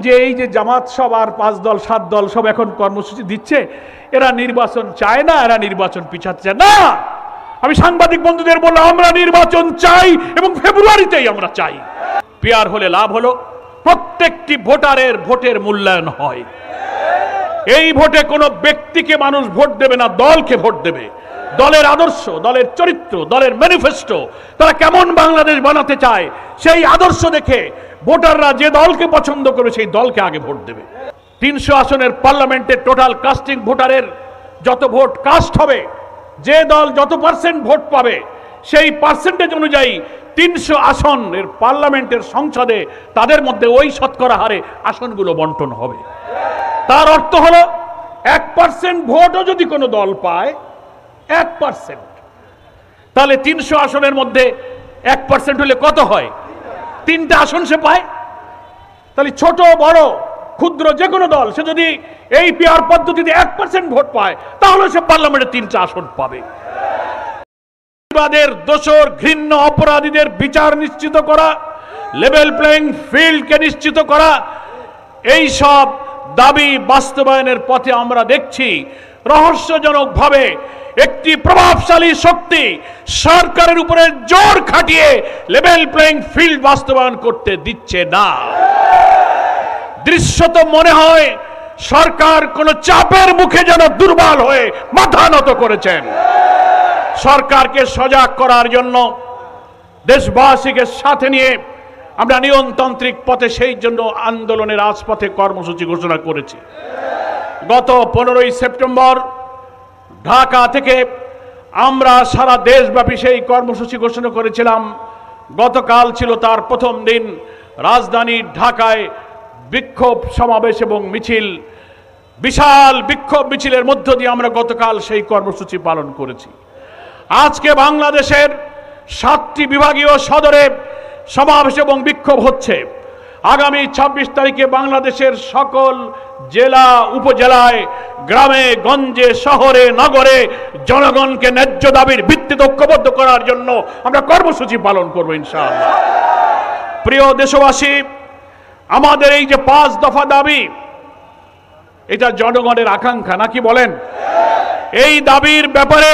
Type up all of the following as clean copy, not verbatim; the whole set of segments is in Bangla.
যে এই যে জামাত সব আর 5 দল 7 দল সব এখন কর্মসূচি দিচ্ছে, এরা নির্বাচন চায় না, এরা নির্বাচন পিছাতে চায় না। আমি সাংবাদিক বন্ধুদের বললাম, আমরা নির্বাচন চাই এবং ফেব্রুয়ারিতেই আমরা চাই। পিয়ার হলে লাভ হলো প্রত্যেকটি ভোটারের ভোটের মূল্যায়ন হয়। এই ভোটে কোনো ব্যক্তিকে মানুষ ভোট দেবে না, দলকে ভোট দেবে। দলের আদর্শ, দলের চরিত্র, দলের ম্যানিফেস্টো, তারা কেমন বাংলাদেশ বানাতে চায় সেই আদর্শ দেখে ভোটাররা যে দলকে পছন্দ করবে সেই দলকে আগে ভোট দেবে। 300 আসনের পার্লামেন্টের টোটাল কাস্টিং ভোটারের যত ভোট কাস্ট হবে, যে দল যত পার্সেন্ট ভোট পাবে সেই পার্সেন্টেজ অনুযায়ী 300 আসনের পার্লামেন্টের সংসদে তাদের মধ্যে ওই শতকরা হারে আসনগুলো বন্টন হবে। তার অর্থ হলো 1% ভোটও যদি কোনো দল পায়, 1%, তাহলে 300 আসনের মধ্যে 1% হলে কত হয়? 3টা আসন সে পায়। তাহলে ছোট বড় ক্ষুদ্র যে কোনো দল সে যদি এই পিয়ার পদ্ধতিতে 1% ভোট পায় তাহলে সে পার্লামেন্টে 3টা আসন পাবে। দোষর ঘৃণ্য অপরাধীদের বিচার নিশ্চিত করা, লেভেল প্লেইং ফিল্ডকে নিশ্চিত করা, এই সব দাবি বাস্তবায়নের পথে আমরা দেখছি রহস্যজনকভাবে একটি প্রভাবশালী শক্তি সরকারের উপরে জোর খাটিয়ে লেভেল প্লেইং ফিল্ড বাস্তবায়ন করতে দিচ্ছে না। দৃশ্যত মনে হয় সরকার কোন চাপের মুখে যেন দুর্বল হয়ে মাথা নত করেছেন। সরকারকে সজাগ করার জন্য দেশবাসীকে সাথে নিয়ে আমরা নিয়মতান্ত্রিক পথে সেই জন্য আন্দোলনের রাজপথে কর্মসূচি ঘোষণা করেছি। গত 15ই সেপ্টেম্বর ঢাকা থেকে আমরা সারা দেশব্যাপী সেই কর্মসূচি ঘোষণা করেছিলাম। গতকাল ছিল তার প্রথম দিন। রাজধানী ঢাকায় বিক্ষোভ সমাবেশ এবং মিছিল, বিশাল বিক্ষোভ মিছিলের মধ্য দিয়ে আমরা গতকাল সেই কর্মসূচি পালন করেছি। আজকে বাংলাদেশের 7টি বিভাগীয় সদরে সমাবেশ এবং বিক্ষোভ হচ্ছে। আগামী 26 তারিখে বাংলাদেশের সকল জেলা উপজেলায়, গ্রামে গঞ্জে, শহরে নগরে জনগণকে ন্যায্য দাবির ভিত্তিতে ঐক্যবদ্ধ করার জন্য আমরা কর্মসূচি পালন করব ইনশাআল্লাহ। প্রিয় দেশবাসী, আমাদের এই যে 5 দফা দাবি, এটা জনগণের আকাঙ্ক্ষা নাকি বলেন? এই দাবির ব্যাপারে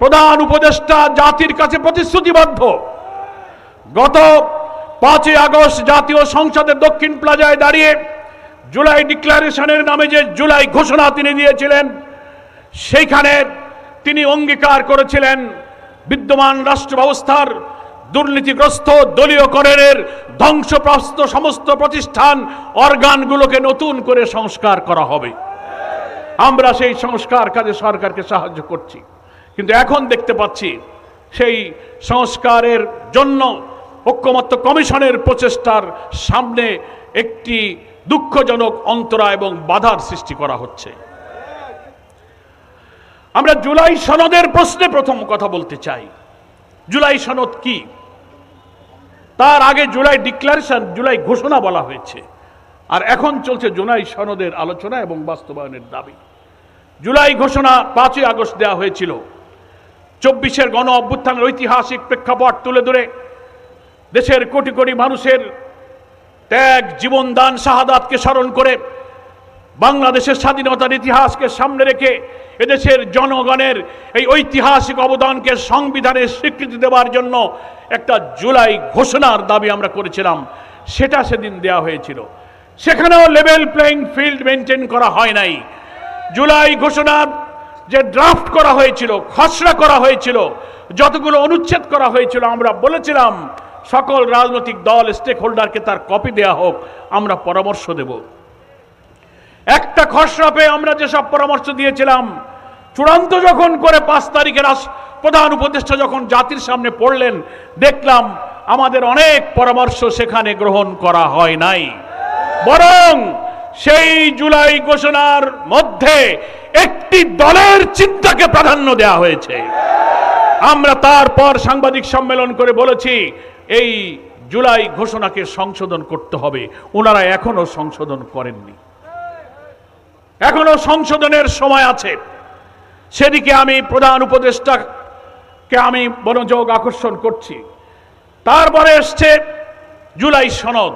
প্রধান উপদেষ্টা জাতির কাছে প্রতিশ্রুতিবদ্ধ। গত 5ই আগস্ট জাতীয় সংসদের দক্ষিণ প্লাজায় দাঁড়িয়ে জুলাই ডিক্লারেশনের নামে যে জুলাই ঘোষণা তিনি দিয়েছিলেন, সেইখানে তিনি অঙ্গীকার করেছিলেন বিদ্যমান রাষ্ট্র ব্যবস্থার দুর্নীতিগ্রস্ত দলীয়করণের ধ্বংসপ্রাপ্ত সমস্ত প্রতিষ্ঠান অর্গানগুলোকে নতুন করে সংস্কার করা হবে। আমরা সেই সংস্কার কাজে সরকারকে সাহায্য করছি, কিন্তু এখন দেখতে পাচ্ছি সেই সংস্কারের জন্য ঐক্যমত্য কমিশনের প্রচেষ্টার সামনে একটি দুঃখজনক অন্তরা এবং বাধার সৃষ্টি করা হচ্ছে। আমরা জুলাই সনদের প্রশ্নে প্রথম কথা বলতে চাই। জুলাই সনদ কি? তার আগে জুলাই ডিক্লারেশন, জুলাই ঘোষণা বলা হয়েছে, আর এখন চলছে জুলাই সনদের আলোচনা এবং বাস্তবায়নের দাবি। জুলাই ঘোষণা 5ই আগস্ট দেওয়া হয়েছিল। 24-এর গণ অভ্যুত্থানের ঐতিহাসিক প্রেক্ষাপট তুলে ধরে দেশের কোটি কোটি মানুষের ত্যাগ, জীবনদান, শাহাদাতকে স্মরণ করে বাংলাদেশের স্বাধীনতার ইতিহাসকে সামনে রেখে এদেশের জনগণের এই ঐতিহাসিক অবদানকে সংবিধানের স্বীকৃতি দেওয়ার জন্য একটা জুলাই ঘোষণার দাবি আমরা করেছিলাম। সেটা সেদিন দেওয়া হয়েছিল। সেখানেও লেভেল প্লেইং ফিল্ড মেনটেন করা হয় নাই। জুলাই ঘোষণার যে ড্রাফট করা হয়েছিল, খসড়া করা হয়েছিল, যতগুলো অনুচ্ছেদ করা হয়েছিল, আমরা বলেছিলাম সকল রাজনৈতিক দল, স্টেক হোল্ডারকে তার কপি দেয়া হোক, আমরা পরামর্শ দেব। একটা খসড়া পেয়ে আমরা যেসব পরামর্শ দিয়েছিলাম, চূড়ান্ত যখন করে 5 তারিখে প্রধান উপদেষ্টা যখন জাতির সামনে পড়লেন, দেখলাম আমাদের অনেক পরামর্শ সেখানে গ্রহণ করা হয় নাই, বরং সেই জুলাই ঘোষণার মধ্যে একটি দলের চিন্তাকে প্রাধান্য দেওয়া হয়েছে। আমরা তারপর সাংবাদিক সম্মেলন করে বলেছি এই জুলাই ঘোষণাকে সংশোধন করতে হবে। ওনারা এখনো সংশোধন করেননি, এখনো সংশোধনের সময় আছে। সেদিকে আমি প্রধান উপদেষ্টাকে আমি মনোযোগ আকর্ষণ করছি। তারপরে এসছে জুলাই সনদ।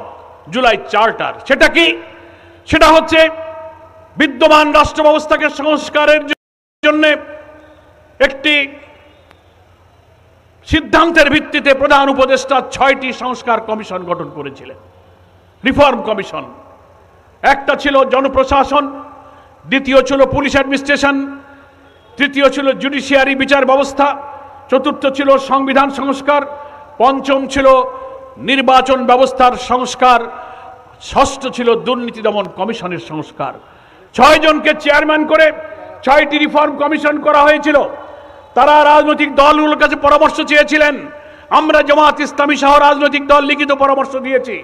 জুলাই চার্টার। সেটা কি? সেটা হচ্ছে বিদ্যমান রাষ্ট্র ব্যবস্থাকে সংস্কারের জন্য একটি সিদ্ধান্তের ভিত্তিতে প্রধান উপদেষ্টা 6টি সংস্কার কমিশন গঠন করেছিলেন, রিফর্ম কমিশন। একটা ছিল জনপ্রশাসন, দ্বিতীয় ছিল পুলিশ অ্যাডমিনিস্ট্রেশন, তৃতীয় ছিল জুডিশিয়ারি বিচার ব্যবস্থা, চতুর্থ ছিল সংবিধান সংস্কার, পঞ্চম ছিল নির্বাচন ব্যবস্থার সংস্কার, ষষ্ঠ ছিল দুর্নীতি দমন কমিশনের সংস্কার। 6 জনকে চেয়ারম্যান করে 6টি রিফর্ম কমিশন করা হয়েছিল। তারা রাজনৈতিক দলগুলোর কাছে পরামর্শ চেয়েছিলেন। আমরা জামাত ইসলামী সহ রাজনৈতিক দল লিখিত পরামর্শ দিয়েছি।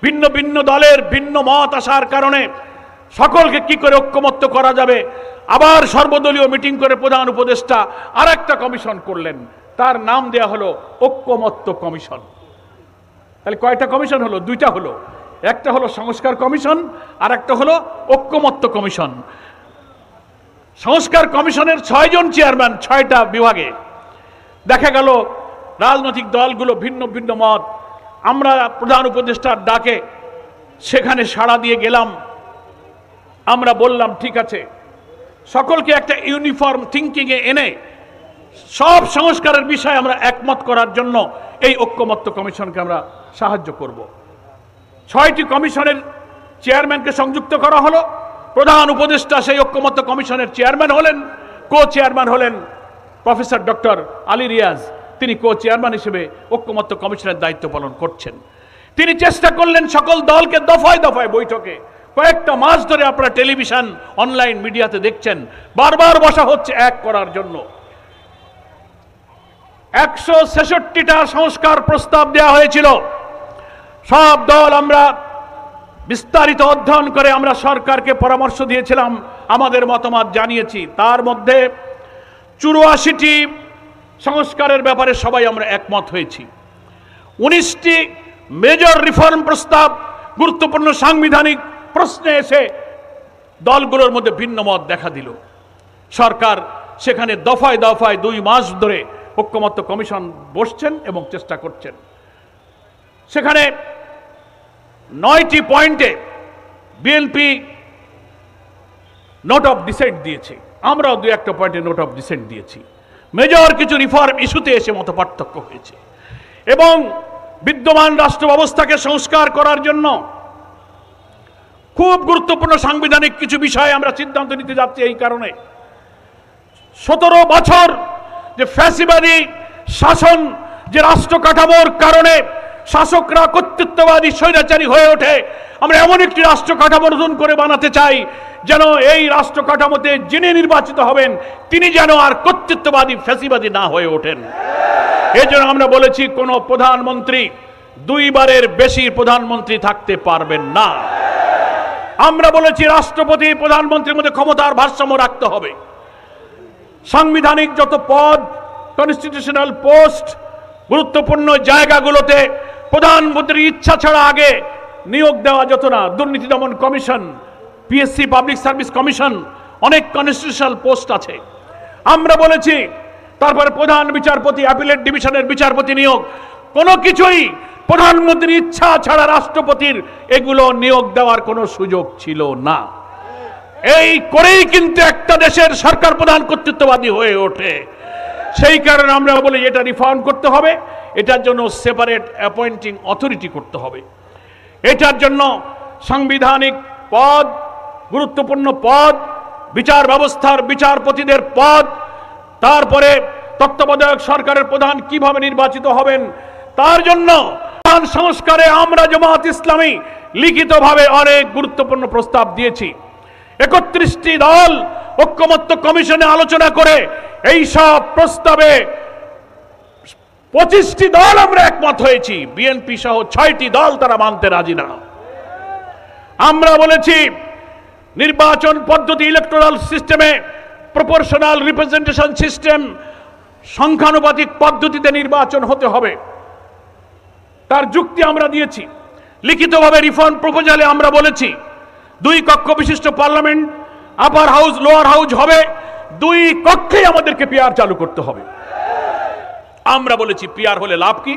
ভিন্ন ভিন্ন দলের ভিন্ন মত আসার কারণে সকলকে কি করে ঐক্যমত্য করা যাবে, আবার সর্বদলীয় মিটিং করে প্রধান উপদেষ্টা আরেকটা কমিশন করলেন, তার নাম দেয়া হলো ঐক্যমত্য কমিশন। তাহলে কয়টা কমিশন হলো? 2টা হলো। একটা হলো সংস্কার কমিশন, আর একটা হলো ঐক্যমত্য কমিশন। সংস্কার কমিশনের 6 জন চেয়ারম্যান 6টা বিভাগে। দেখা গেল রাজনৈতিক দলগুলো ভিন্ন ভিন্ন মত। আমরা প্রধান উপদেষ্টার ডাকে সেখানে সাড়া দিয়ে গেলাম। আমরা বললাম ঠিক আছে, সকলকে একটা ইউনিফর্ম থিঙ্কিংয়ে এনে সব সংস্কারের বিষয়ে আমরা একমত করার জন্য এই ঐক্যমত্য কমিশনকে আমরা সাহায্য করব। 6টি কমিশনের চেয়ারম্যানকে সংযুক্ত করা হলো। প্রধান উপদেষ্টা সেই ঐক্যমত্য কমিশনের চেয়ারম্যান হলেন। কো চেয়ারম্যান হলেন প্রফেসর ডক্টর আলী রিয়াজ। তিনি কো চেয়ারম্যান হিসেবে ঐক্যমত্য কমিশনের দায়িত্ব পালন করছেন। তিনি চেষ্টা করলেন সকল দলকে দফায় দফায় বৈঠকে, কয়েকটা মাস ধরে আপনারা টেলিভিশন অনলাইন মিডিয়াতে দেখছেন, বারবার বসা হচ্ছে এক করার জন্য। 166টা সংস্কার প্রস্তাব দেওয়া হয়েছিল। সব দল আমরা বিস্তারিত অধ্যয়ন করে আমরা সরকারকে পরামর্শ দিয়েছিলাম, আমাদের মতামত জানিয়েছি। তার মধ্যে 84টি সংস্কারের ব্যাপারে সবাই আমরা একমত হয়েছি। 19টি মেজর রিফর্ম প্রস্তাব গুরুত্বপূর্ণ সাংবিধানিক প্রশ্নে এসে দলগুলোর মধ্যে ভিন্ন মত দেখা দিল। সরকার সেখানে দফায় দফায় 2 মাস ধরে ঐক্যমত্য কমিশন বসছেন এবং চেষ্টা করছেন। সেখানে 9টি পয়েন্টে বিএনপি নোট অফ ডিসেন্ট দিয়েছে, আমরাও 2-1টা পয়েন্টে নোট অফ ডিসেন্ট দিয়েছি। মেজর কিছু রিফর্ম ইস্যুতে এসে মত পার্থক্য হয়েছে এবং বিদ্যমান রাষ্ট্র ব্যবস্থাকে সংস্কার করার জন্য খুব গুরুত্বপূর্ণ সাংবিধানিক কিছু বিষয়ে আমরা সিদ্ধান্ত নিতে যাচ্ছি। এই কারণে 17 বছর যে ফ্যাসিবাদী শাসন, যে রাষ্ট্র কাঠামোর কারণে শাসকরা কর্তৃত্ববাদী স্বৈরাচারী হয়ে ওঠে, আমরা এমন একটি রাষ্ট্র কাঠামো নতুন করে বানাতে চাই যেন এই রাষ্ট্র কাঠামোতে যিনি নির্বাচিত হবেন তিনি যেন আর কর্তৃত্ববাদী ফ্যাসিবাদী না হয়ে ওঠেন। এই জন্য আমরা বলেছি কোন প্রধানমন্ত্রী 2 বারের বেশি প্রধানমন্ত্রী থাকতে পারবেন না। আমরা বলেছি রাষ্ট্রপতি প্রধানমন্ত্রীর মধ্যে ক্ষমতার ভারসাম্য রাখতে হবে। সাংবিধানিক যত পদ, কনস্টিটিউশনাল পোস্ট, গুরুত্বপূর্ণ জায়গাগুলোতে প্রধানমন্ত্রীর ইচ্ছা ছাড়া আগে নিয়োগ দেওয়া যেত না। দুর্নীতি দমন commission, PSC, public service commission, অনেক কনস্টিটিউশনাল পোস্ট আছে। আমরা বলেছি তারপরে প্রধান বিচারপতি, অ্যাপিলেট ডিভিশনের বিচারপতি নিয়োগ, কোনো কিছুই প্রধানমন্ত্রীর ইচ্ছা ছাড়া রাষ্ট্রপতির এগুলো নিয়োগ দেওয়ার কোনো সুযোগ ছিল না। এই করেই কিন্তু একটা দেশের সরকার প্রধান কর্তৃত্ববাদী হয়ে ওঠে। সেই কারণে আমরা বলি এটা রিফর্ম করতে হবে, এটার জন্য সেপারেট অ্যাপয়েন্টিং অথরিটি করতে হবে। এটার জন্য সাংবিধানিক পদ, গুরুত্বপূর্ণ পদ, বিচার ব্যবস্থার বিচারপতিদের পদ, তারপরে তত্ত্বাবধায়ক সরকারের প্রধান কিভাবে নির্বাচিত হবেন, তার জন্য সংস্কারে আমরা জামাত ইসলামী লিখিতভাবে অনেক গুরুত্বপূর্ণ প্রস্তাব দিয়েছি। 31টি দল ঐক্যমত্য কমিশনে আলোচনা করে এই সব প্রস্তাবে 25টি দল আমরা একমত হয়েছি। বিএনপি সহ 6টি দল তারা মানতে রাজি না। আমরা বলেছি নির্বাচন পদ্ধতি, ইলেকটোরাল সিস্টেমে প্রপোর্শনাল রিপ্রেজেন্টেশন সিস্টেম, সংখ্যানুপাতিক পদ্ধতিতে নির্বাচন হতে হবে। তার যুক্তি আমরা দিয়েছি। লিখিতভাবে রিফর্ম প্রপোজালে আমরা বলেছি 2 কক্ষ বিশিষ্ট পার্লামেন্ট, আপার হাউস লোয়ার হাউস হবে, 2 কক্ষেই আমাদেরকে পিআর চালু করতে হবে। আমরা বলেছি পিআর হলে লাভ কি?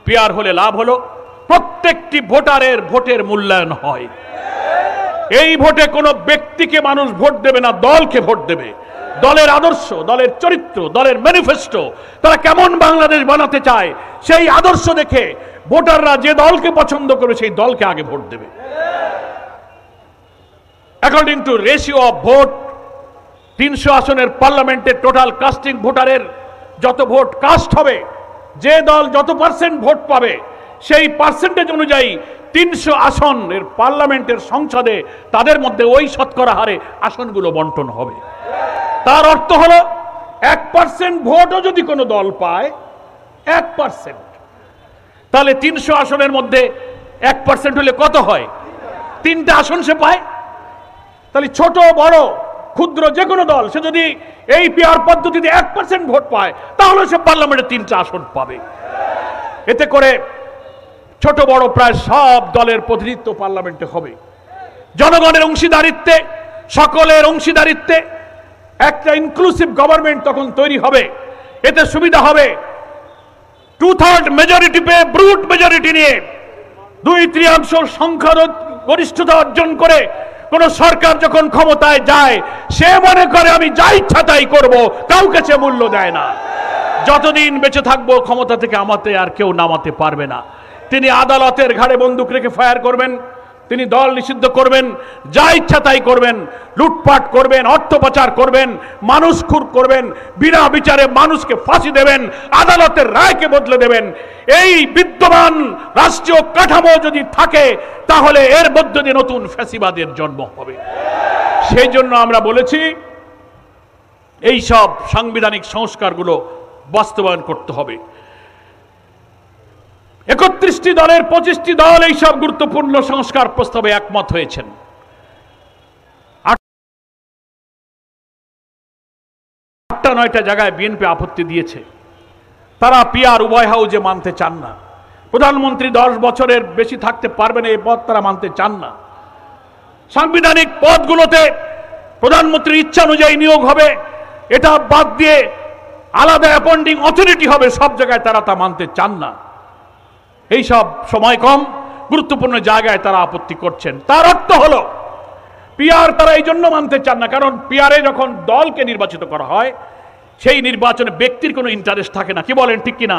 পিআর হলে লাভ হলো প্রত্যেকটি ভোটারের ভোটের মূল্যায়ন হয়। এই ভোটে কোনো ব্যক্তিকে মানুষ ভোট দেবে না, দলকে ভোট দেবে। দলের আদর্শ, দলের চরিত্র, দলের ম্যানিফেস্টো, তারা কেমন বাংলাদেশ বানাতে চায় সেই আদর্শ দেখে ভোটাররা যে দলকে পছন্দ করবে সেই দলকে আগে ভোট দেবে। According to ratio of vote, 300 আসনের পার্লামেন্টের টোটাল কাস্টিং ভোটারের যত ভোট কাস্ট হবে, যে দল যত পার্সেন্ট ভোট পাবে সেই পার্সেন্টেজ অনুযায়ী 300 আসনের পার্লামেন্টের সংসদে তাদের মধ্যে ওই শতকরা হারে আসনগুলো বন্টন হবে। তার অর্থ হলো 1% ভোটও যদি কোনো দল পায়, 1%, তাহলে 300 আসনের মধ্যে 1% হলে কত হয়? 3টা আসন সে পায়। তাহলে ছোট বড় ক্ষুদ্র যে কোনো দল সে যদি এই পিআর পদ্ধতিতে 1% ভোট পায় তাহলে সে পার্লামেন্টে 3টা আসন পাবে। এতে করে ছোট বড় প্রায় সব দলের প্রতিনিধিত্ব পার্লামেন্টে হবে। জনগণের অংশীদারিত্বে, সকলের অংশীদারিত্বে একটা ইনক্লুসিভ গভর্নমেন্ট তখন তৈরি হবে। এতে সুবিধা হবে 2/3 মেজরিটি পেয়ে, ব্রুট মেজরিটি নিয়ে 2/3 সংখ্যাগরিষ্ঠতা অর্জন করে কোন সরকার যখন ক্ষমতায় যায় সে মনে করে আমি যা ইচ্ছা তাই করব, কাউকে সে মূল্য দেয় না। যতদিন বেঁচে থাকবো ক্ষমতা থেকে আমাতে আর কেউ নামাতে পারবে না। তিনি আদালতের ঘাড়ে বন্দুক রেখে ফায়ার করবেন, তিনি দল নিষিদ্ধ করবেন, যা ইচ্ছা তাই করবেন, লুটপাট করবেন, অর্থ পাচার করবেন, মানুষ খুন করবেন, বিনা বিচারে মানুষকে ফাঁসি দেবেন, আদালতের রায়কে বদলে দেবেন। এই বিদ্যমান রাষ্ট্রীয় কাঠামো যদি থাকে তাহলে এর মধ্য দিয়ে নতুন ফ্যাসিবাদের জন্ম হবে। সেই জন্য আমরা বলেছি এই সব সাংবিধানিক সংস্কারগুলো বাস্তবায়ন করতে হবে। 31টি দলের 25টি দল এই সব গুরুত্বপূর্ণ সংস্কার প্রস্তাবে একমত হয়েছেন। 8-9টা জায়গায় বিএনপি আপত্তি দিয়েছে। তারা পিআর উভয় হাউজে মানতে চান না। প্রধানমন্ত্রী 10 বছরের বেশি থাকতে পারবেন এই পদ তারা মানতে চান না। সাংবিধানিক পদগুলোতে প্রধানমন্ত্রীর ইচ্ছা অনুযায়ী নিয়োগ হবে, এটা বাদ দিয়ে আলাদা অ্যাপয়েন্টিং অথরিটি হবে, সব জায়গায় তারা তা মানতে চান না। এই সব সময় কম গুরুত্বপূর্ণ জায়গায় তারা আপত্তি করছেন। তার অর্থ হলো পিআর তারা এই জন্য মানতে চান না, কারণ পিআরে যখন দলকে নির্বাচিত করা হয় সেই নির্বাচনে ব্যক্তির কোনো ইন্টারেস্ট থাকে না। কি বলেন, ঠিক কিনা?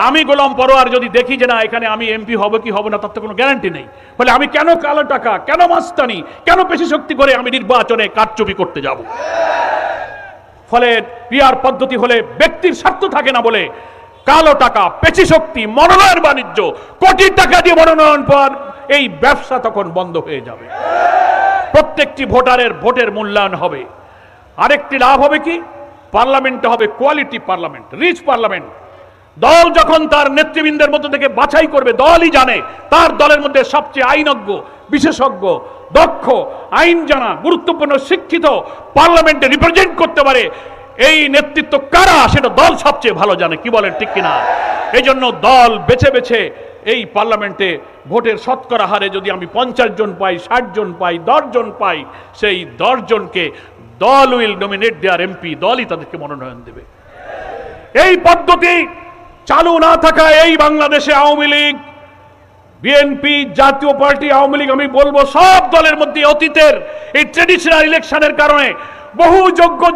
আমি গোলাম পরোয়ার যদি দেখি যে না এখানে আমি এমপি হব কি হব না তার তো কোনো গ্যারান্টি নেই, বলে আমি কেন কালো টাকা, কেন মাস্তানি, কেন পেশি শক্তি করে আমি নির্বাচনে কারচুপি করতে যাব। ফলে পিআর পদ্ধতি হলে ব্যক্তির স্বার্থ থাকে না বলে কালো টাকা, পেশি শক্তি, মনোনয়ন বাণিজ্য, কোটি টাকা দিয়ে মনোনয়ন পাওয়ার এই ব্যবসা তখন বন্ধ হয়ে যাবে। প্রত্যেকটি ভোটারের ভোটের মূল্যায়ন হবে। আরেকটি লাভ হবে কি, পার্লামেন্টে হবে কোয়ালিটি পার্লামেন্ট, রিচ পার্লামেন্ট। দল যখন তার নেতৃবৃন্দের মধ্য থেকে বাছাই করবে, দলই জানে তার দলের মধ্যে সবচেয়ে আইনজ্ঞ, বিশেষজ্ঞ, দক্ষ, আইন জানা, গুরুত্বপূর্ণ, শিক্ষিত পার্লামেন্টে রিপ্রেজেন্ট করতে পারে এই নেতৃত্ব কারা সেটা দল সবচেয়ে ভালো জানে। কি বলেন, ঠিক কিনা? এই জন্য দল বেছে বেছে এই পার্লামেন্টে ভোটের শতকরা হারে যদি আমি 50 জন পাই, 60 জন পাই, 10 জন পাই, সেই 10 জনকে দল উইল নমিনেট দেয়ার এমপি, দলই তাদেরকে মনোনয়ন দেবে। এই পদ্ধতি চালু না থাকায় এই বাংলাদেশে আওয়ামী লীগ, বিএনপি, জাতীয় পার্টি, আওয়ামী লীগ, আমি বলবো সব দলের মধ্যে অতীতের এই ট্রেডিশনাল ইলেকশনের কারণে বহু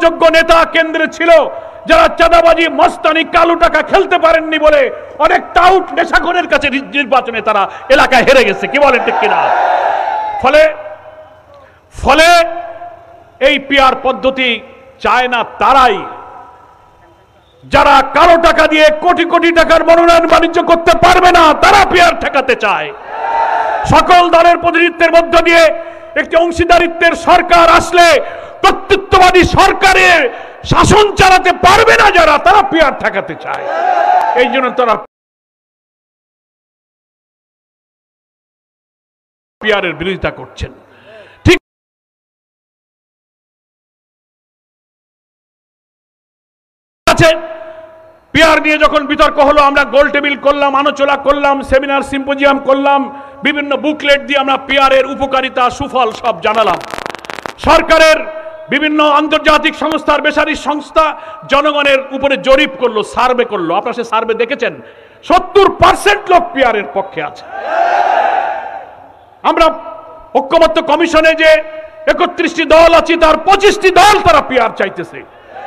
যোগ্য নেতা কেন্দ্রে ছিল যারা চাঁদাবাজি, মস্তানি, কালো টাকা খেলতে পারেননি বলে অনেক টাউট নেশাখোরের কাছে নির্বাচনে তারা এলাকায় হেরে গেছে। কি বলেন, ঠিক কিনা? ফলে এই পিআর পদ্ধতি চায় না তারাই যারা কালো টাকা দিয়ে কোটি কোটি টাকার মনোনয়ন বাণিজ্য করতে পারবে না, তারা পিআর ঠেকাতে চায়। সকল দলের প্রতিনিধিত্বের মধ্য দিয়ে একটি অংশীদারিত্বের সরকার আসলে কর্তৃত্ববাদী সরকারের শাসন চালাতে পারবে না যারা, তারা পিআর ঠেকাতে চায়। এই জন্য তারা পিআরের বিরোধিতা করছেন। ঠিক আছে, পিআর নিয়ে যখন বিতর্ক হলো, আমরা গোল টেবিল করলাম, আলোচনা করলাম, সেমিনার সিম্পোজিয়াম করলাম, বিভিন্ন বুকলেট দিয়ে আমরা পিআরের উপকারিতা, সুফল সব জানালাম। সরকারের বিভিন্ন আন্তর্জাতিক সংস্থার, বেসরকারি সংস্থা জনগণের উপরে জরিপ করলো, সার্ভে করলো। আপনারা সে সার্ভে দেখেছেন? 70% লোক পিআরের পক্ষে আছে। আমরা ঐক্যমত্য কমিশনে যে 31টি দল আছে তার 25টি দল তারা পিআর চাইতেছে।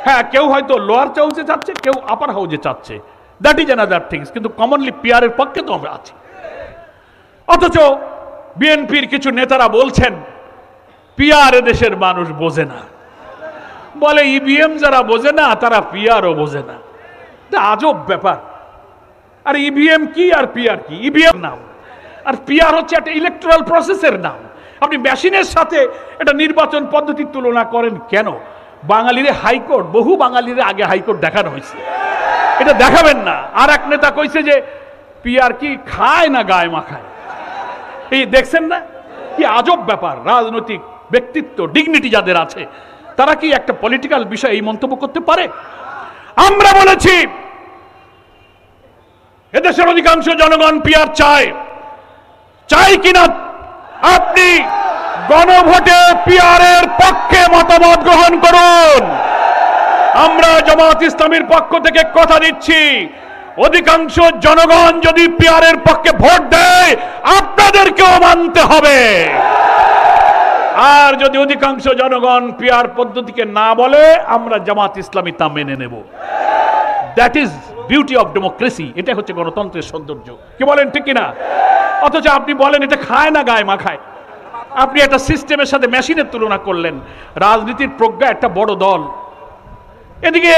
হ্যাঁ, কেউ হয়তো লোয়ার হাউসে চাচ্ছে, কেউ আপার হাউসে চাচ্ছে, দ্যাট ইজ অ্যানাদার থিংস, কিন্তু কমনলি পিআরের পক্ষে তো আমরা আছি। অথচ বিএনপির কিছু নেতারা বলছেন পিআর দেশের মানুষ বোঝে না, বলে ইভিএম যারা বোঝে না তারা পিআরও বোঝে না। আজব ব্যাপার। আর ইভিএম কি আর পিআর কি? ইভিএম নাম আর পিআর হচ্ছে একটা ইলেকট্রাল প্রসেসের নাম। আপনি মেশিনের সাথে এটা নির্বাচন পদ্ধতির তুলনা করেন কেন? বাঙালিরে হাইকোর্ট, বহু বাঙালিরে আগে হাইকোর্ট দেখানো হয়েছে, এটা দেখাবেন না। আর এক নেতা কইছে যে পিআর কি খায় না গায়ে মাখায়। এই দেখছেন না কি আজব ব্যাপার? রাজনৈতিক ব্যক্তিত্ব, ডিগনিটি যাদের আছে তারা কি একটা পলিটিক্যাল বিষয় এই মন্তব্য করতে পারে? আমরা বলেছি এদেশের অধিকাংশ জনগণ পিআর চায় কিনা আপনি গণভোটে পিআরের পক্ষে মতামত গ্রহণ করুন। আমরা জামাত ইসলামীর পক্ষ থেকে কথা দিচ্ছি, অধিকাংশ জনগণ যদি পিআরের পক্ষে ভোট দেয় আপনাদেরকেও মানতে হবে। আর যদি অধিকাংশ জনগণ পিআর পদ্ধতিকে না বলে আমরা জামাত ইসলামী তা মেনে নেব। That is beauty of democracy. এটা হচ্ছে গণতন্ত্রের সৌন্দর্য। কি বলেন, ঠিক কিনা? অথচ আপনি বলেন এটা খায় না গায়ে মাখায়। আপনি একটা সিস্টেমের সাথে মেশিনের তুলনা করলেন। রাজনীতির প্রজ্ঞা একটা বড় দল, এদিকে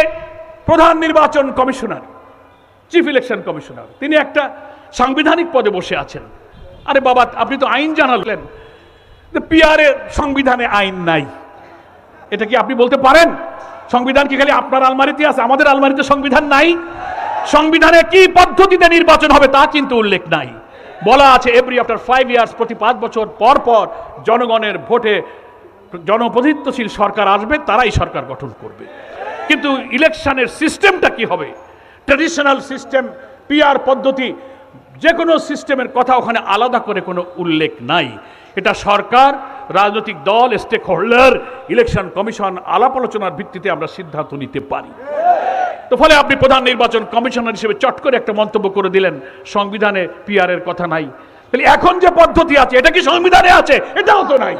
প্রধান নির্বাচন কমিশনার, চিফ ইলেকশন কমিশনার, তিনি একটা সাংবিধানিক পদে বসে আছেন। আরে বাবা, আপনি তো আইন জানালেন, পিআরে সংবিধানে আইন নাই। এটা কি আপনি বলতে পারেন? সংবিধান কি খালি আপনার আলমারিতে আছে? আমাদের আলমারিতে সংবিধান নাই। সংবিধানে কি পদ্ধতিতে নির্বাচন হবে তা কিন্তু উল্লেখ নাই। বলা আছে এভরি আফটার 5 ইয়ার্স, প্রতি 5 বছর পর পর জনগণের ভোটে জনপ্রতিনিধিত্বশীল সরকার আসবে, তারাই সরকার গঠন করবে। কিন্তু ইলেকশনের সিস্টেমটা কি হবে? ট্র্যাডিশনাল সিস্টেম, পিআর পদ্ধতি, যে কোনো সিস্টেমের কথা ওখানে আলাদা করে কোনো উল্লেখ নাই। এটা সরকার, রাজনৈতিক দল, স্টেক হোল্ডার, ইলেকশন কমিশন আলাপ আলোচনার ভিত্তিতে আমরা সিদ্ধান্ত নিতে পারি। তো ফলে আপনি প্রধান নির্বাচন কমিশনার হিসেবে চট করে একটা মন্তব্য করে দিলেন সংবিধানে পিআর এর কথা নাই। তাহলে এখন যে পদ্ধতি আছে এটা কি সংবিধানে আছে? এটাও তো নাই।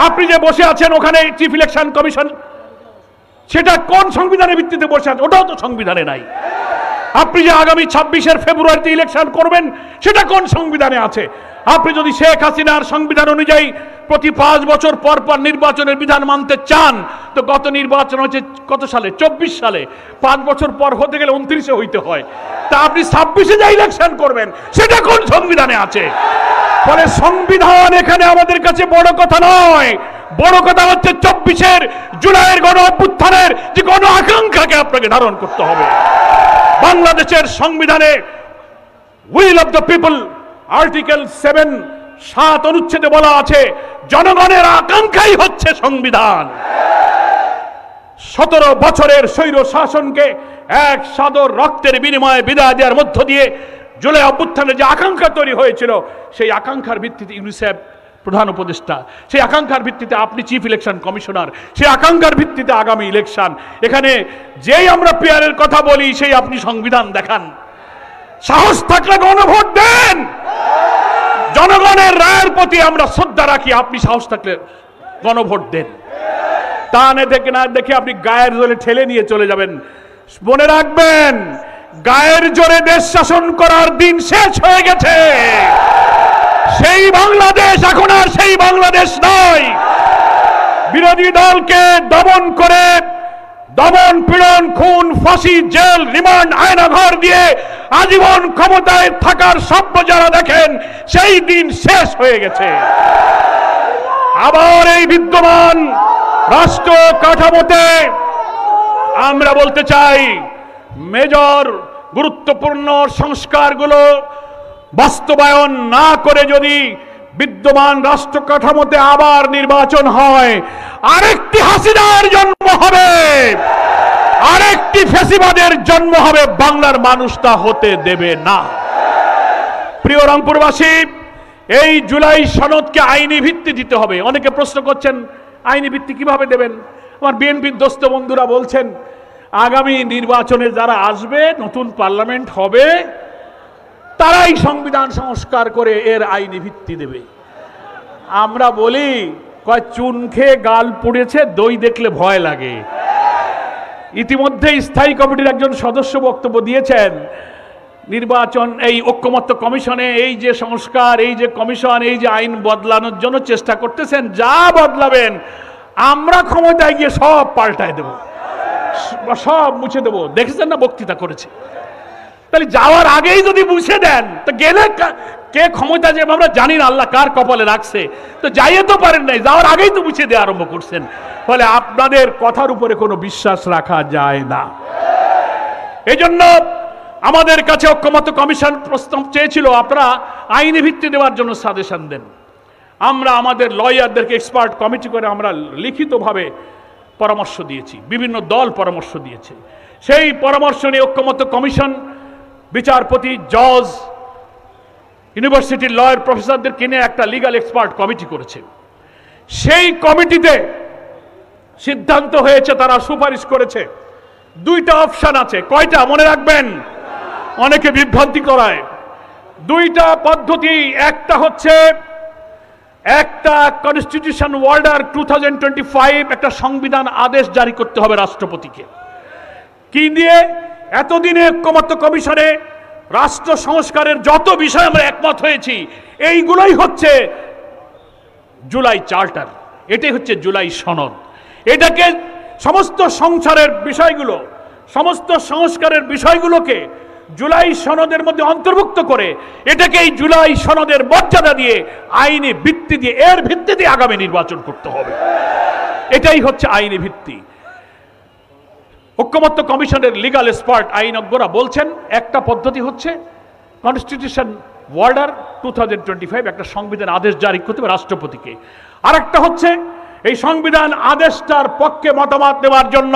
আপনি যে বসে আছেন ওখানে চিফ ইলেকশন কমিশন, সেটা কোন সংবিধানের ভিত্তিতে বসে আছে? ওটাও তো সংবিধানে নাই। আপনি যে আগামী 26 ফেব্রুয়ারিতে ইলেকশন করবেন সেটা কোন সংবিধানে আছে? আপনি যদি শেখ হাসিনার সংবিধান অনুযায়ী প্রতি 5 বছর পর পর নির্বাচনের বিধান মানতে চান, তো গত নির্বাচন হচ্ছে কত সালে? 24 সালে। 5 বছর পর হতে গেলে 29-এ হইতে হয়। তা আপনি 26-এ যে ইলেকশন করবেন সেটা কোন সংবিধানে আছে? ফলে সংবিধান এখানে আমাদের কাছে বড় কথা নয়। বড় কথা হচ্ছে 24 জুলাইয়ের গণ অভ্যুত্থানের যে গণ আকাঙ্ক্ষাকে আপনাকে ধারণ করতে হবে। বাংলাদেশের সংবিধানে will of the people, article 7 অনুচ্ছেদে বলা আছে জনগণের আকাঙ্ক্ষাই হচ্ছে সংবিধান। 17 বছরের স্বৈর শাসনকে এক সাদর রক্তের বিনিময়ে বিদায় দেওয়ার মধ্য দিয়ে জুলাই অভ্যুত্থানের যে আকাঙ্ক্ষা তৈরি হয়েছিল, সেই আকাঙ্ক্ষার ভিত্তিতে ইউনিসেফ প্রধান উপদেষ্টা, সেই আকাঙ্ক্ষার ভিত্তিতে আপনি চিফ ইলেকশন কমিশনার, সেই আকাঙ্ক্ষার ভিত্তিতে আগামী ইলেকশন। এখানে যেই আমরা পিআরের কথা বলি সেই আপনি সংবিধান দেখান। সাহস থাকলে গণভোট দেন। জনগণের রায়ের প্রতি আমরা শ্রদ্ধা রাখি, আপনি সাহস থাকলে গণভোট দেন। তা না দেখে আপনি গায়ের জোরে ঠেলে নিয়ে চলে যাবেন। মনে রাখবেন, গায়ের জোরে দেশ শাসন করার দিন শেষ হয়ে গেছে। সেই বাংলাদেশ এখন আর সেই বাংলাদেশ নয়। বিরোধী দলকে দমন করে দমন, পীড়ন, খুন, ফাঁসি, জেল, রিমান্ড, আয়নাঘর দিয়ে আজীবন ক্ষমতায় থাকার স্বপ্ন যারা দেখেন, সেই দিন শেষ হয়ে গেছে। আবার এই বিদ্যমান রাষ্ট্র কাঠামোতে আমরা বলতে চাই, মেজর গুরুত্বপূর্ণ সংস্কারগুলো বাস্তবায়ন না করে যদি বিদ্যমান রাষ্ট্র কাঠামোতে আবার নির্বাচন হয়, আরেকটি হাসিনার জন্ম হবে, আরেকটি ফ্যাসিবাদের জন্ম হবে। বাংলার মানুষ তা হতে দেবে না। প্রিয় রংপুরবাসী, এই জুলাই সনদকে আইনি ভিত্তি দিতে হবে। অনেকে প্রশ্ন করছেন আইনি ভিত্তি কিভাবে দেবেন? আমার বিএনপির দোস্ত বন্ধুরা বলছেন আগামী নির্বাচনে যারা আসবে, নতুন পার্লামেন্ট হবে, তারাই সংবিধান সংস্কার করে এর আইনি ভিত্তি দেবে। আমরা বলি কয় চুন খেয়ে গাল পুড়েছে, দই দেখলে ভয় লাগে। ইতিমধ্যে স্থায়ী কমিটির একজন সদস্য বক্তব্য দিয়েছেন, নির্বাচন এই ঐকমত্য কমিশনে এই যে সংস্কার, এই যে কমিশন, এই যে আইন বদলানোর জন্য চেষ্টা করতেছেন, যা বদলাবেন আমরা ক্ষমতায় গিয়ে সব পাল্টায় দেব, সব মুছে দেব। দেখেছেন না বক্তৃতা করেছে। তাহলে যাওয়ার আগেই যদি মুছে দেন তো গেলে কে ক্ষমতা যে আমরা জানি না, আল্লাহ কার কপালে রাখছে, তো যাইয়ে তো পারেন নাই, যাওয়ার আগেই তো মুছে দেওয়া আরম্ভ করছেন। ফলে আপনাদের কথার উপরে কোনো বিশ্বাস রাখা যায় না। এই জন্য আমাদের কাছে ঐকমত্য কমিশন প্রস্তাব চেয়েছিল আপনারা আইনি ভিত্তি দেওয়ার জন্য সাজেশন দেন। আমরা আমাদের লয়ারদেরকে এক্সপার্ট কমিটি করে আমরা লিখিতভাবে পরামর্শ দিয়েছি, বিভিন্ন দল পরামর্শ দিয়েছে। সেই পরামর্শ নিয়ে ঐকমত্য কমিশন বিচারপতি, জজ, ইউনিভার্সিটির লয়ার প্রফেসরদের কিনে একটা লিগ্যাল এক্সপার্ট কমিটি করেছে। সেই কমিটিতে সিদ্ধান্ত হয়েছে, তারা সুপারিশ করেছে দুইটা অপশন আছে। কয়টা মনে রাখবেন, অনেকে বিভ্রান্তি করায়। দুইটা পদ্ধতি, একটা হচ্ছে একটা কনস্টিটিউশন অর্ডার 2025, একটা সংবিধান আদেশ জারি করতে হবে রাষ্ট্রপতিকে। কি দিয়ে? এতদিনে ঐকমত্য কমিশনে রাষ্ট্র সংস্কারের যত বিষয় আমরা একমত হয়েছি, এইগুলোই হচ্ছে জুলাই চার্টার, এটাই হচ্ছে জুলাই সনদ। এটাকে সমস্ত সংসারের বিষয়গুলো, সমস্ত সংস্কারের বিষয়গুলোকে জুলাই সনদের মধ্যে অন্তর্ভুক্ত করে এটাকে এই জুলাই সনদের মর্যাদা দিয়ে, আইনি ভিত্তি দিয়ে, এর ভিত্তিতে আগামী নির্বাচন করতে হবে। এটাই হচ্ছে আইনি ভিত্তি। ঐকমত্য কমিশনের লিগ্যাল এক্সপার্ট আইনজ্ঞরা বলছেন একটা পদ্ধতি হচ্ছে কনস্টিটিউশন অর্ডার 2025, একটা সংবিধান আদেশ জারি করতে হবে রাষ্ট্রপতিকে। আর একটা হচ্ছে এই সংবিধান আদেশটার পক্ষে মতামত দেওয়ার জন্য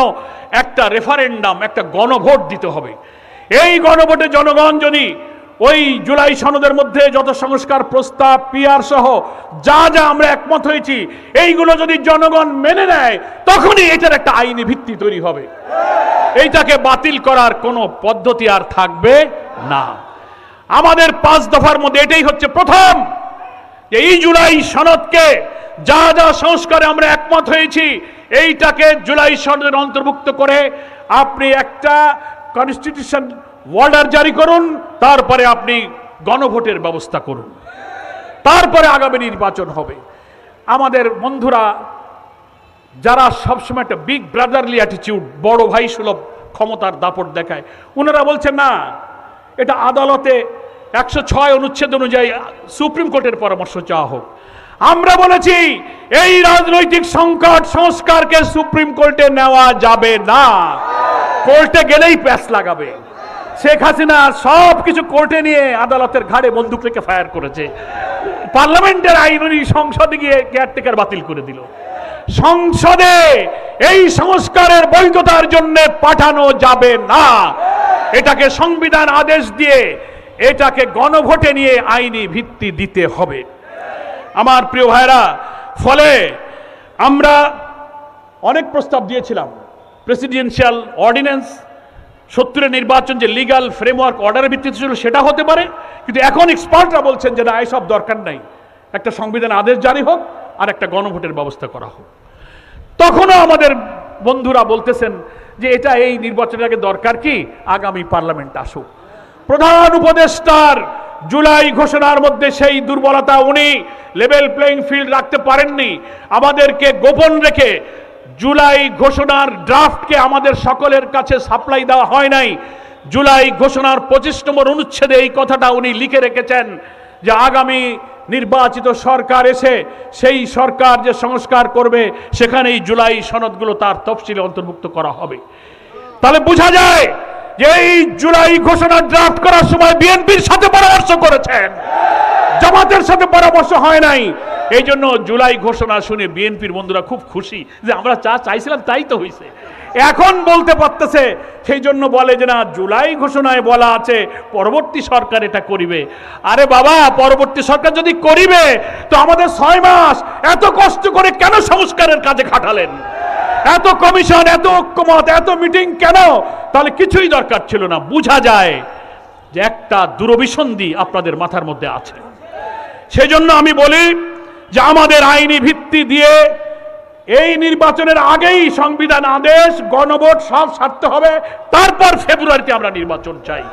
একটা রেফারেন্ডাম, একটা গণভোট দিতে হবে। এই গণভোটে জনগণ যদি ওই জুলাই সনদের মধ্যে যত সংস্কার প্রস্তাব, পিআর সহ যা যা আমরা একমত হয়েছি, এইগুলো যদি জনগণ মেনে নেয়, তখনই এটার একটা আইনি ভিত্তি তৈরি হবে। এইটাকে বাতিল করার কোনো পদ্ধতি আর থাকবে না। আমাদের 5 দফার মধ্যে এটাই হচ্ছে প্রথম, যে এই জুলাই সনদকে যা যা সংস্কারে আমরা একমত হয়েছি, এইটাকে জুলাই সনদের অন্তর্ভুক্ত করে আপনি একটা কনস্টিটিউশন অর্ডার জারি করুন, তারপরে আপনি গণভোটের ব্যবস্থা করুন, তারপরে আগামী নির্বাচন হবে। আমাদের বন্ধুরা যারা সবসময় একটা বিগ ব্রাদারলি অ্যাটিটিউড, বড় ভাই সুলভ ক্ষমতার দাপট দেখায়, ওনারা বলছেন না, এটা আদালতে 106 অনুচ্ছেদ অনুযায়ী সুপ্রিম কোর্টের পরামর্শ চাওয়া হোক। আমরা বলেছি এই রাজনৈতিক সংকট সংস্কারকে সুপ্রিম কোর্টে নেওয়া যাবে না। কোর্টে গেলেই প্যাচ লাগাবে। শেখ হাসিনা সব কিছু কোর্টে নিয়ে আদালতের ঘাড়ে বন্দুক রেখে ফায়ার করেছে। পার্লামেন্টের আইনি সংসদে গিয়ে কেয়ারটেকার বাতিল করে দিল। সংসদে এই সংস্কারের বৈধতার জন্য পাঠানো যাবে না। এটাকে সংবিধান আদেশ দিয়ে এটাকে গণভোটে নিয়ে আইনি ভিত্তি দিতে হবে। আমার প্রিয় ভাইরা, ফলে আমরা অনেক প্রস্তাব দিয়েছিলাম। প্রেসিডেন্সিয়াল অর্ডিন্যান্স, 70-এর নির্বাচন যে লিগ্যাল ফ্রেমওয়ার্ক অর্ডারের ভিত্তিতে ছিল সেটা হতে পারে, কিন্তু এখন এক্সপার্টরা বলছেন যে না, এসব দরকার নাই, একটা সংবিধান আদেশ জারি হোক আর একটা গণভোটের ব্যবস্থা করা হোক। তখনও আমাদের বন্ধুরা বলতেছেন যে এটা এই নির্বাচনের আগে দরকার কি, আগামী পার্লামেন্ট আসুক। প্রধান উপদেষ্টার জুলাই ঘোষণার মধ্যে সেই দুর্বলতা, উনি লেভেল প্লেইং ফিল্ড রাখতে পারেননি। আমাদেরকে গোপন রেখে জুলাই ঘোষণার ড্রাফটকে আমাদের সকলের কাছে সাপ্লাই দেওয়া হয় নাই। জুলাই ঘোষণার 25 নম্বর অনুচ্ছেদে এই কথাটা উনি লিখে রেখেছেন যে আগামী নির্বাচিত সরকার এসে সেই সরকার যে সংস্কার করবে সেখানেই জুলাই সনদগুলো তার তফসিলে অন্তর্ভুক্ত করা হবে। তাহলে বোঝা যায় যে এই জুলাই ঘোষণা ড্রাফট করার সময় বিএনপির সাথে পরামর্শ করেছেন, জামাতের সাথে পরামর্শ হয় নাই। এই জন্য জুলাই ঘোষণা শুনে বিএনপির বন্ধুরা খুব খুশি যে আমরা যা চাইছিলাম তাই তো হয়েছে। এখন বলতে পারতেছে, সেই জন্য বলে যে না, জুলাই ঘোষণায় বলা আছে পরবর্তী সরকার এটা করিবে। আরে বাবা, পরবর্তী সরকার যদি করিবে তো আমাদের 6 মাস এত কষ্ট করে কেন সংস্কারের কাজে খাটালেন? এত কমিশন, এত ঐক্যমত, এত মিটিং কেন? তাহলে কিছুই দরকার ছিল না। বোঝা যায় যে একটা দুরভিসন্ধি আপনাদের মাথার মধ্যে আছে। সেজন্য আমি বলি যে আমাদের আইনি ভিত্তি দিয়ে এই নির্বাচনের আগেই সংবিধান আদেশ, গণভোট সব সারতে হবে, তারপর ফেব্রুয়ারিতে আমরা নির্বাচন চাই।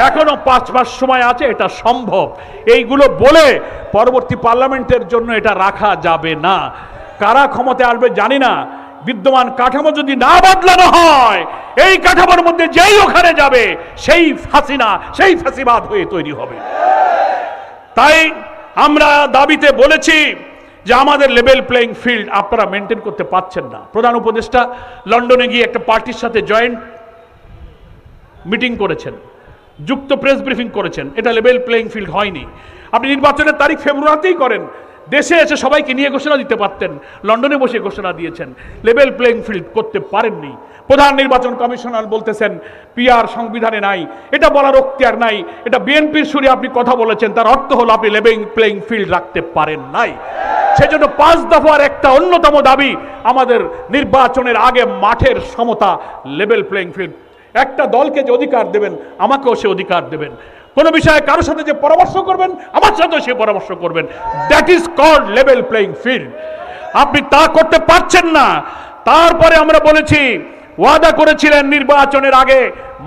এখনো 5 মাস সময় আছে, এটা সম্ভব। এইগুলো বলে পরবর্তী পার্লামেন্টের জন্য এটা রাখা যাবে না। কারা ক্ষমতায় আসবে জানি না, বিদ্যমান কাঠামো যদি না বদলানো হয়, এই কাঠামোর মধ্যে যেই ওখানে যাবে সেই হাসিনা, সেই ফ্যাসিবাদ হয়ে তৈরি হবে। তাই আমরা দাবিতে বলেছি যে আমাদের লেভেল প্লেইং ফিল্ড আপনারা মেনটেন করতে পারছেন না। প্রধান উপদেষ্টা লন্ডনে গিয়ে একটা পার্টির সাথে জয়েন্ট মিটিং করেছেন, যুক্ত প্রেস ব্রিফিং করেছেন, এটা লেভেল প্লেইং ফিল্ড হয়নি। আপনি নির্বাচনের তারিখ ফেব্রুয়ারিতেই করেন, দেশে এসে সবাইকে নিয়ে ঘোষণা দিতে পারতেন, লন্ডনে বসে ঘোষণা দিয়েছেন, লেভেল প্লেইং ফিল্ড করতে পারেননি। প্রধান নির্বাচন কমিশনার বলতেছেন পিআর সংবিধানে নাই, এটা বলার অক্তিয়ার নাই, এটা বিএনপির সুরে আপনি কথা বলেছেন, তার অর্থ হলো আপনি লেভেল প্লেইং ফিল্ড রাখতে পারেন নাই। সেজন্য 5 দফার একটা অন্যতম দাবি আমাদের নির্বাচনের আগে মাঠের সমতা, লেভেল প্লেইং ফিল্ড। একটা দলকে যে অধিকার দেবেন, আমাকেও সে অধিকার দেবেন। কোন বিষয়ে কারোর সাথে যে পরামর্শ করবেন, আমার সাথেও সে পরামর্শ করবেন। That is called level playing field. আপনি তা করতে পারছেন না। তারপরে আমরা বলেছি, ওয়াদা করেছিলেন নির্বাচনের আগে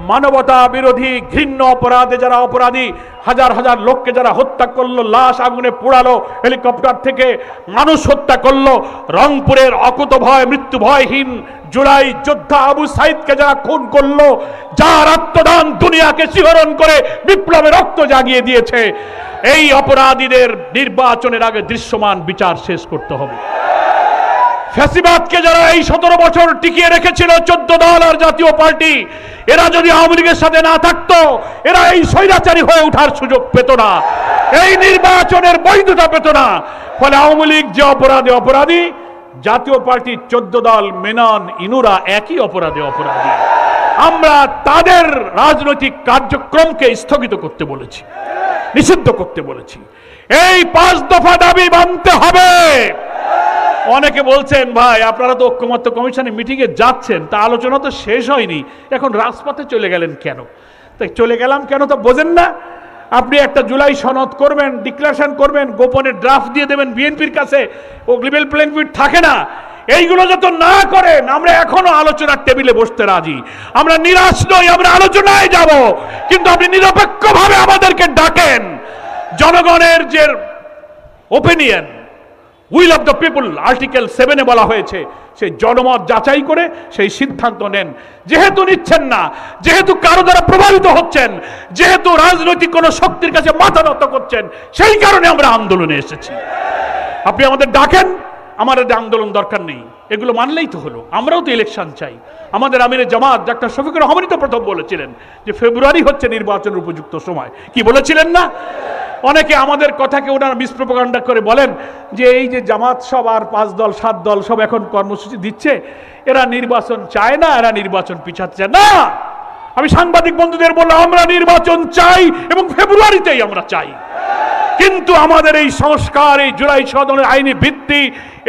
মানবতা বিরোধী ঘৃণ্য অপরাধে যারা অপরাধী, হাজার হাজার লোককে যারা হত্যা করলো, লাশ আগুনে পোড়ালো, হেলিকপ্টার থেকে মানুষ হত্যা করলো, রংপুরের অকুতভয় মৃত্যু ভয়হীন জুলাই যোদ্ধা আবু সাইদকে যারা খুন করলো, যার আত্মদান দুনিয়াকে শিহরণ করে বিপ্লবের রক্ত জাগিয়ে দিয়েছে, এই অপরাধীদের নির্বাচনের আগে দৃশ্যমান বিচার শেষ করতে হবে। ফ্যাসিবাদকে যারা এই 17 বছর টিকিয়ে রেখেছিল 14 দল আর জাতীয় পার্টি, এরা যদি আওয়ামী লীগের সাথে না থাকতো, এরা এই স্বৈরাচারী হয়ে ওঠার সুযোগ পেত না, এই নির্বাচনের বৈধতা পেত না। ফলে আওয়ামী লীগ যে অপরাধী, জাতীয় পার্টি 14 দল মেনন ইনুরা একই অপরাধী। আমরা তাদের রাজনৈতিক কার্যক্রমকে স্থগিত করতে বলেছি, নিষিদ্ধ করতে বলেছি। এই 5 দফা দাবি মানতে হবে। অনেকে বলছেন, ভাই আপনারা তো ঐক্যমত্য কমিশনে মিটিংয়ে যাচ্ছেন, তা আলোচনা তো শেষ হয়নি, এখন রাজপথে চলে গেলেন কেন? তাই চলে গেলাম কেন তা বোঝেন না? আপনি একটা জুলাই সনদ করবেন, ডিক্লারেশন করবেন, গোপনে ড্রাফট দিয়ে দেবেন বিএনপির কাছে, ও লেভেল প্লেইং ফিল্ড থাকে না। এইগুলো যত না করেন, আমরা এখনো আলোচনার টেবিলে বসতে রাজি। আমরা নিরাশ নই, আমরা আলোচনায় যাব, কিন্তু আপনি নিরপেক্ষভাবে আমাদেরকে ডাকেন। জনগণের যে opinion, will of the people article 7-এ বলা হয়েছে, সেই জনমত যাচাই করে সেই সিদ্ধান্ত নেন। যেহেতু নিচ্ছেন না, যেহেতু কারো দ্বারা প্রভাবিত হচ্ছেন, যেহেতু রাজনৈতিক কোনো শক্তির কাছে মাথা নত করছেন, সেই কারণে আমরা আন্দোলনে এসেছি। আপনি আমাদের ডাকেন, আমাদের আন্দোলন দরকার নেই, এগুলো মানলেই তো হলো। আমরাও তো ইলেকশন চাই। আমাদের আমিরে জামাত ডাক্তার শফিকুর রহমানই তো প্রথম বলেছিলেন যে ফেব্রুয়ারি হচ্ছে নির্বাচনের উপযুক্ত সময়। কি বলেছিলেন না? অনেকে আমাদের কথাকে ওনারা মিসপ্রোপাগান্ডা করে বলেন যে এই যে জামাত সব আর 5 দল 7 দল সব এখন কর্মসূচি দিচ্ছে, এরা নির্বাচন চায় না, এরা নির্বাচন পিছাতে চায় না। আমি সাংবাদিক বন্ধুদের বললাম, আমরা নির্বাচন চাই এবং ফেব্রুয়ারিতেই আমরা চাই, কিন্তু আমাদের এই সংস্কার, এই জুলাই সদনের আইনি ভিত্তি,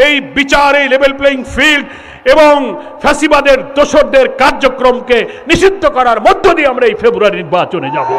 এই বিচার, এই লেভেল প্লেইং ফিল্ড এবং ফ্যাসিবাদের দোসরদের কার্যক্রমকে নিষিদ্ধ করার মধ্য দিয়ে আমরা এই ফেব্রুয়ারি নির্বাচনে যাব।